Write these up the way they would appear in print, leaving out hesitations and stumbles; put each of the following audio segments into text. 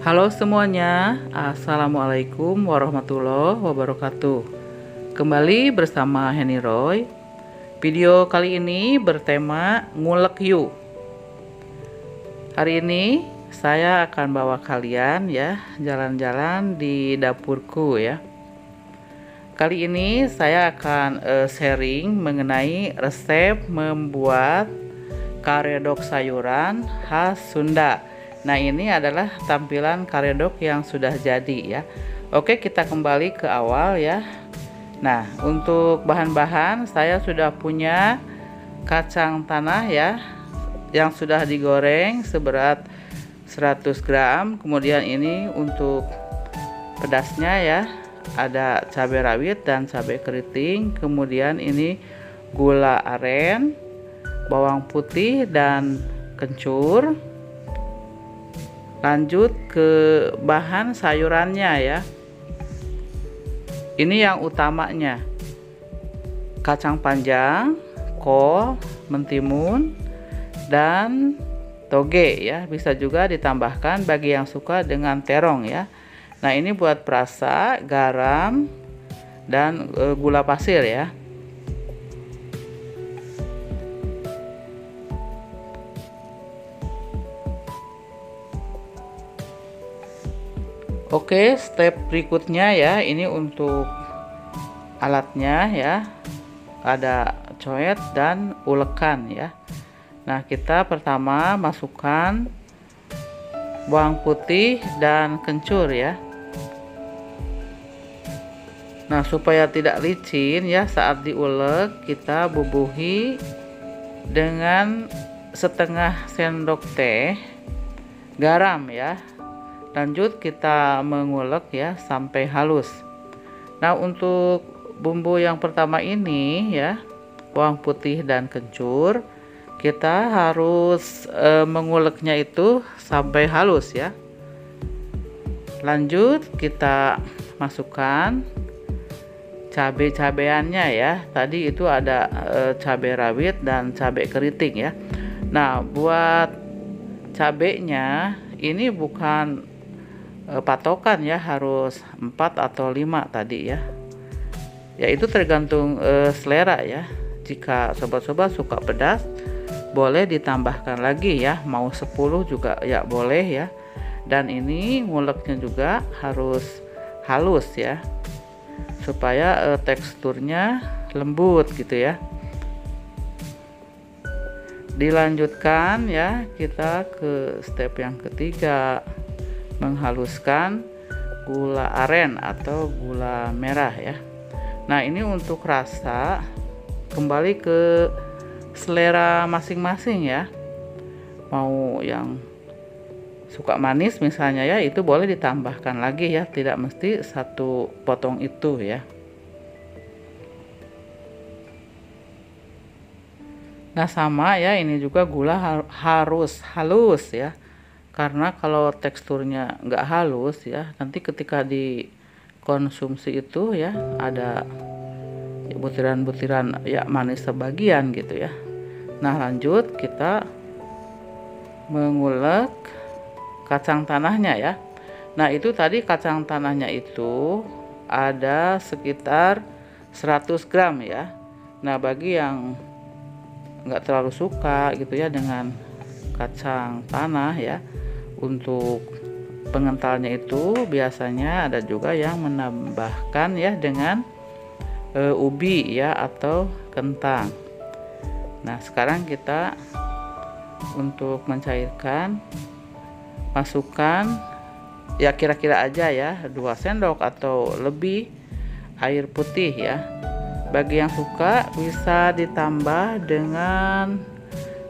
Halo semuanya, Assalamualaikum warahmatullahi wabarakatuh. Kembali bersama Henny Roy. Video kali ini bertema ngulek yuk. Hari ini saya akan bawa kalian ya jalan-jalan di dapurku ya. Kali ini saya akan sharing mengenai resep membuat karedok sayuran khas Sunda. Nah, ini adalah tampilan karedok yang sudah jadi ya. Oke, kita kembali ke awal ya. Nah, untuk bahan-bahan saya sudah punya kacang tanah ya yang sudah digoreng seberat 100 gram. Kemudian ini untuk pedasnya ya, ada cabai rawit dan cabai keriting. Kemudian ini gula aren, bawang putih dan kencur. Lanjut ke bahan sayurannya ya. Ini yang utamanya: kacang panjang, kol, mentimun, dan toge ya. Bisa juga ditambahkan bagi yang suka dengan terong ya. Nah, ini buat perasa, garam, dan gula pasir ya. Oke, step berikutnya ya, ini untuk alatnya ya. Ada coet dan ulekan ya. Nah, kita pertama masukkan bawang putih dan kencur ya. Nah, supaya tidak licin ya saat diulek, kita bubuhi dengan setengah sendok teh garam ya. Lanjut kita mengulek ya sampai halus. Nah, untuk bumbu yang pertama ini ya, bawang putih dan kencur, kita harus menguleknya itu sampai halus ya. Lanjut kita masukkan cabai-cabeannya ya. Tadi itu ada cabai rawit dan cabai keriting ya. Nah, buat cabenya ini bukan patokan ya, harus 4 atau 5 tadi ya. Ya, itu tergantung selera ya. Jika sobat-sobat suka pedas, boleh ditambahkan lagi ya, mau 10 juga ya boleh ya. Dan ini nguleknya juga harus halus ya, supaya teksturnya lembut gitu ya. Dilanjutkan ya, kita ke step yang ketiga, menghaluskan gula aren atau gula merah ya. Nah, ini untuk rasa kembali ke selera masing-masing ya. Mau yang suka manis misalnya ya, itu boleh ditambahkan lagi ya, tidak mesti satu potong itu ya. Nah, sama ya, ini juga gula harus halus ya, karena kalau teksturnya nggak halus ya, nanti ketika dikonsumsi itu ya ada butiran-butiran ya manis sebagian gitu ya. Nah, lanjut kita mengulek kacang tanahnya ya. Nah, itu tadi kacang tanahnya itu ada sekitar 100 gram ya. Nah, bagi yang nggak terlalu suka gitu ya dengan kacang tanah ya, untuk pengentalnya itu biasanya ada juga yang menambahkan ya dengan ubi ya atau kentang. Nah, sekarang kita untuk mencairkan, masukkan ya kira-kira aja ya 2 sendok atau lebih air putih ya. Bagi yang suka bisa ditambah dengan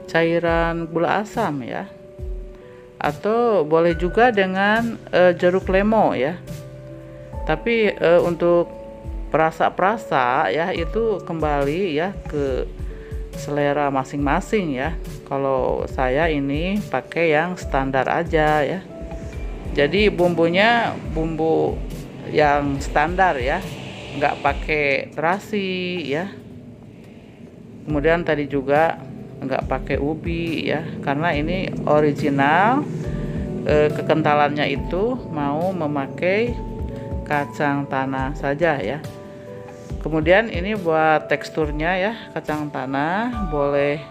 cairan gula asam ya, atau boleh juga dengan jeruk lemo ya. Tapi untuk perasa-perasa ya itu kembali ya ke selera masing-masing ya. Kalau saya ini pakai yang standar aja ya. Jadi bumbunya bumbu yang standar ya, nggak pakai terasi ya. Kemudian tadi juga nggak pakai ubi ya, karena ini original kekentalannya itu mau memakai kacang tanah saja ya. Kemudian ini buat teksturnya ya, kacang tanah boleh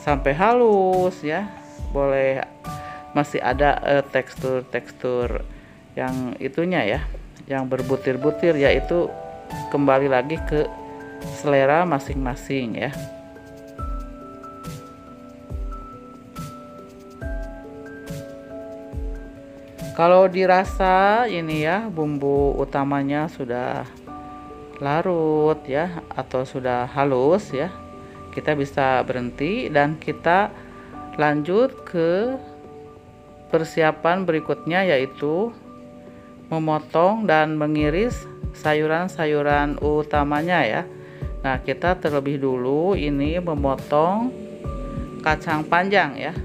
sampai halus ya, boleh masih ada tekstur-tekstur yang itunya ya, yang berbutir-butir, yaitu kembali lagi ke selera masing-masing ya. Kalau dirasa ini ya bumbu utamanya sudah larut ya atau sudah halus ya, kita bisa berhenti dan kita lanjut ke persiapan berikutnya, yaitu memotong dan mengiris sayuran-sayuran utamanya ya. Nah, kita terlebih dulu ini memotong kacang panjang ya.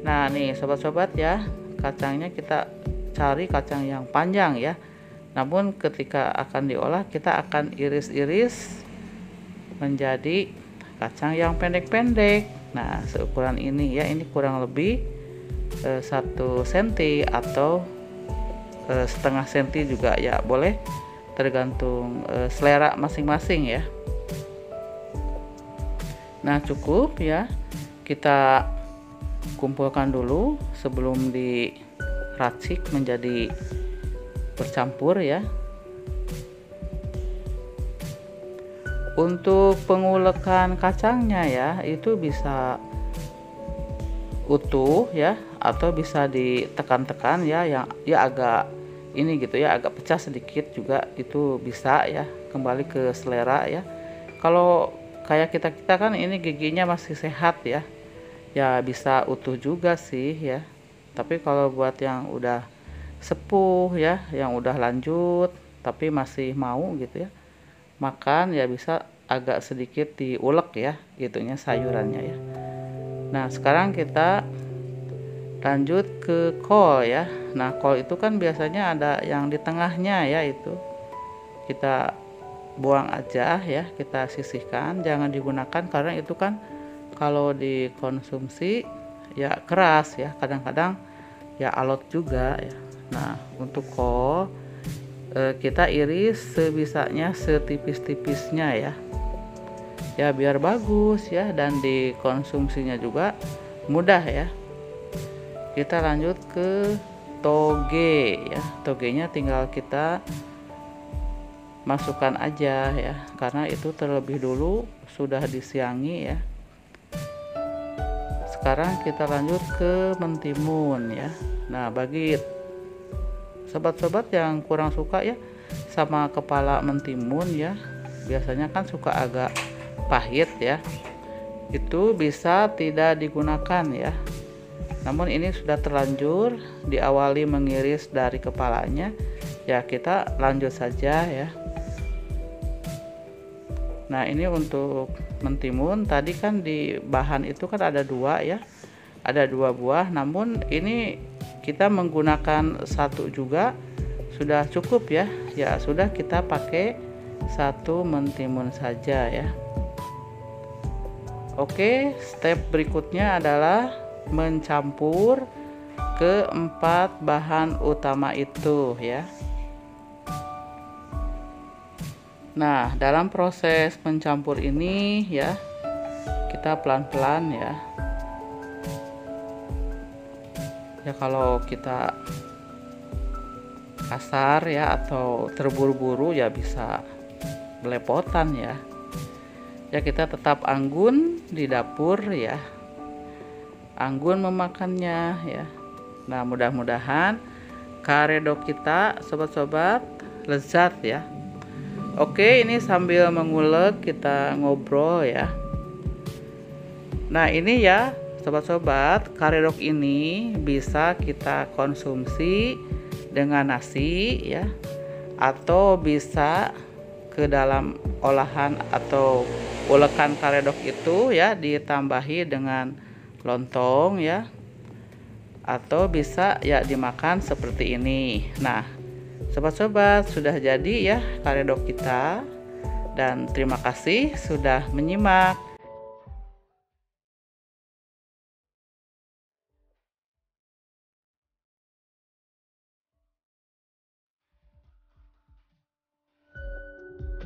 Nah, nih sobat-sobat ya, kacangnya kita cari kacang yang panjang ya. Namun ketika akan diolah kita akan iris-iris menjadi kacang yang pendek-pendek. Nah, seukuran ini ya, ini kurang lebih 1 cm atau setengah senti juga ya, boleh, tergantung selera masing-masing ya. Nah, cukup ya, kita kumpulkan dulu sebelum diracik menjadi bercampur ya. Untuk pengulekan kacangnya ya, itu bisa utuh ya, atau bisa ditekan-tekan ya, yang ya agak ini gitu ya, agak pecah sedikit juga itu bisa ya, kembali ke selera ya. Kalau kayak kita kan ini giginya masih sehat ya, ya bisa utuh juga sih ya. Tapi kalau buat yang udah sepuh ya, yang udah lanjut tapi masih mau gitu ya makan, ya bisa agak sedikit diulek ya gitunya sayurannya ya. Nah, sekarang kita lanjut ke kol ya. Nah, kol itu kan biasanya ada yang di tengahnya ya, itu kita buang aja ya, kita sisihkan, jangan digunakan karena itu kan kalau dikonsumsi ya keras ya, kadang-kadang ya alot juga ya. Nah, untuk kol kita iris sebisanya, setipis-tipisnya ya biar bagus ya, dan dikonsumsinya juga mudah ya. Kita lanjut ke toge ya. Togenya tinggal kita masukkan aja ya, karena itu terlebih dulu sudah disiangi ya. Sekarang kita lanjut ke mentimun ya. Nah, bagi sobat-sobat yang kurang suka ya sama kepala mentimun ya, biasanya kan suka agak pahit ya, itu bisa tidak digunakan ya. Namun ini sudah terlanjur diawali mengiris dari kepalanya ya, kita lanjut saja ya. Nah, ini untuk mentimun tadi kan di bahan itu kan ada 2 ya, ada 2 buah, namun ini kita menggunakan 1 juga sudah cukup ya. Ya sudah, kita pakai 1 mentimun saja ya. Oke, step berikutnya adalah mencampur ke 4 bahan utama itu ya. Nah, dalam proses mencampur ini ya, kita pelan-pelan ya. Ya kalau kita kasar ya atau terburu-buru ya bisa belepotan ya. Ya kita tetap anggun di dapur ya, anggun memakannya ya. Nah, mudah-mudahan karedok kita sobat-sobat lezat ya. Oke, ini sambil mengulek kita ngobrol ya. Nah, ini ya sobat-sobat, karedok ini bisa kita konsumsi dengan nasi ya, atau bisa ke dalam olahan atau ulekan karedok itu ya ditambahi dengan lontong ya, atau bisa ya dimakan seperti ini. Nah, sobat-sobat, sudah jadi ya karedok kita, dan terima kasih sudah menyimak.